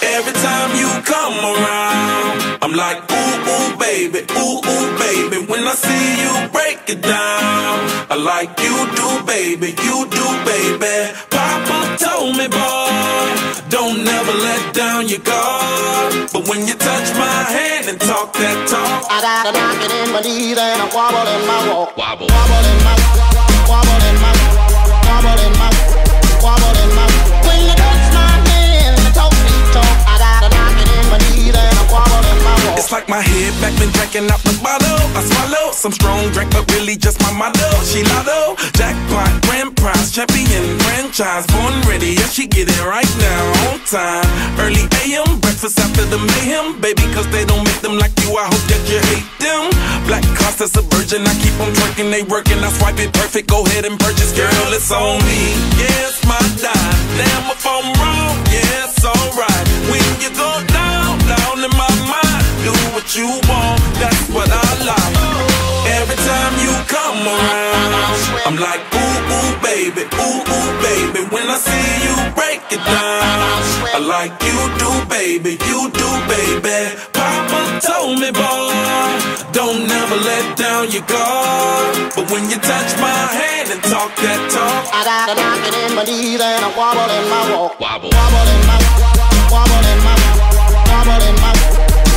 Every time you come around, I'm like, ooh, ooh, baby, ooh, ooh, baby. When I see you break it down, I like you do, baby, you do, baby. Papa told me, boy, don't never let down your guard. But when you touch my hand and talk that talk, I got a knocking in my knees and a wobble in my walk. wobble, Wobble in my, wobble in my, wobble in my, wobble in my. When you touch my hand and talk sweet talk, I got a knocking in my knees and a wobble in my walk. it's like my head back been drinking out the bottle. I swallow some strong drink, but really just my motto. She lotto, jackpot, grand prize, champion, franchise, born ready. Yeah, she get it right now, on time. Early AM, breakfast after the mayhem. Baby, cause they don't make them like you, I hope that you hate them. Black Costa's a virgin, I keep them twerking, they working. I swipe it perfect, go ahead and purchase, girl, it's on me. Yeah, it's my dime, damn if I'm wrong, yeah, it's alright. When you go down, down in my mind, do what you want, that's what I like. Every time you come around, I'm like, ooh, ooh, baby, ooh, ooh, baby. When I see you break it down, I like you do, baby, you do, baby. Papa told me, boy, don't never let down your guard. But when you touch my hand and talk that talk, I got a knocking in my knees and a wobble in my walk. wobble, Wobble in my, wobble in my, wobble in my,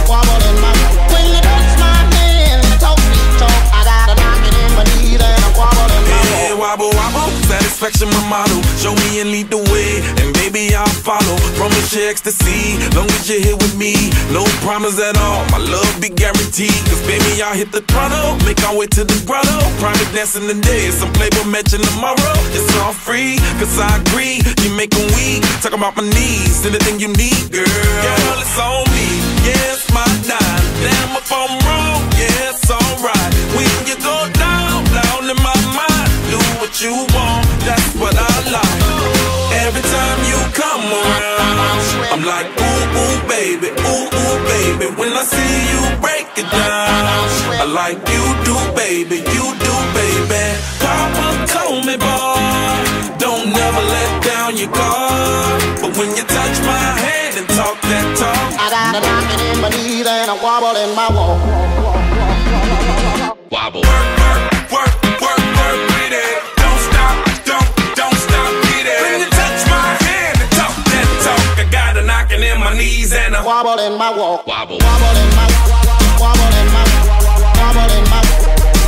wobble in my. When you touch my hand and talk sweet talk, I got a knocking in my knees and a wobble in my yeah, walk. wobble, wobble, satisfaction my motto. Show me and lead the way, and baby I'll follow. Promise you ecstasy, long as you're here with me. No promise at all, my love be guaranteed. Cause baby I'll hit the throttle, make our way to the grotto. Private dancing today, some Playboy matching tomorrow. It's all free, cause I agree, you make 'em weak. Talk about my needs, anything you need, girl. Girl, it's on me, yeah, it's my dime. Damn if I'm wrong, yeah, it's alright. When you go down, down in my mind, do what you want, that's what I like. Every time you come around, I'm like, ooh, ooh, baby, ooh, ooh, baby. When I see you break it down, I like you do, baby, you do, baby. Papa told me, boy, don't never let down your guard. But when you touch my hand and talk that talk, I got a knocking in my knees and a wobble in my walk. wobble. Work, work, work, work, work with it. Don't stop, don't stop, get it. When you touch my hand and talk that talk, I got a knocking in my knees and a Wobble in my walk. wobble. Wobble in my, wobble in my, wobble in my,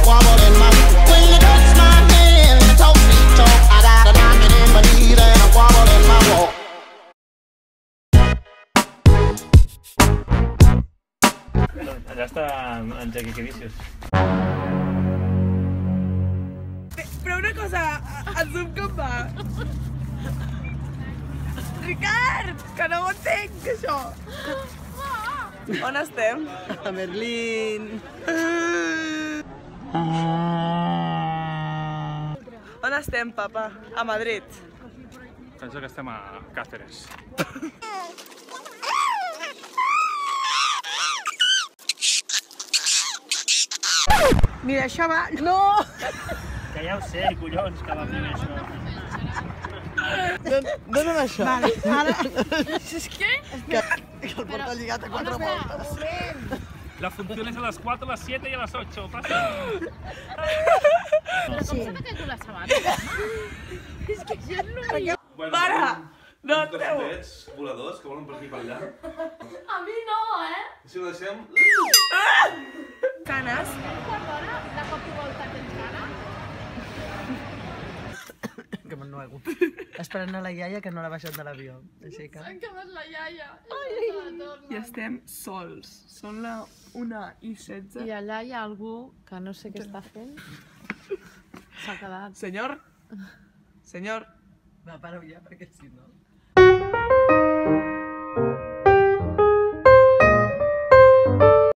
wobble in my. When you touch my hand and talk sweet talk, I got a knocking in my knees and a wobble in my walk. Allà està en Jackie Quivicius. Però una cosa, el zoom com va? Ricard, que no ho entenc, això. On estem? A Berlín. On estem, papa? A Madrid. Penso que estem a Càceres. Mira, això va... No! Que ja ho sé, collons, que va fer això. Dóna'm això. Vale, ara... És que... Que el porta lligat a 4 voltes. La función es a las 4, a las 7 y a las 8. Pasa. Però com s'ha de la sabata? És que jo no hi... Para! No, treu! voladors que volen per aquí per allà. A mi no, eh? I si ho deixem... Canes. Quart d'hora, de cop i volta tens gana? Que me'n no hago. Esperant a la iaia que no l'ha baixat de l'avió. Així que... Que vas la iaia. I estem sols. Són la 1:16. I allà hi ha algú que no sé què està fent. S'ha quedat. Senyor? Senyor? Va, para-ho ja, perquè si no...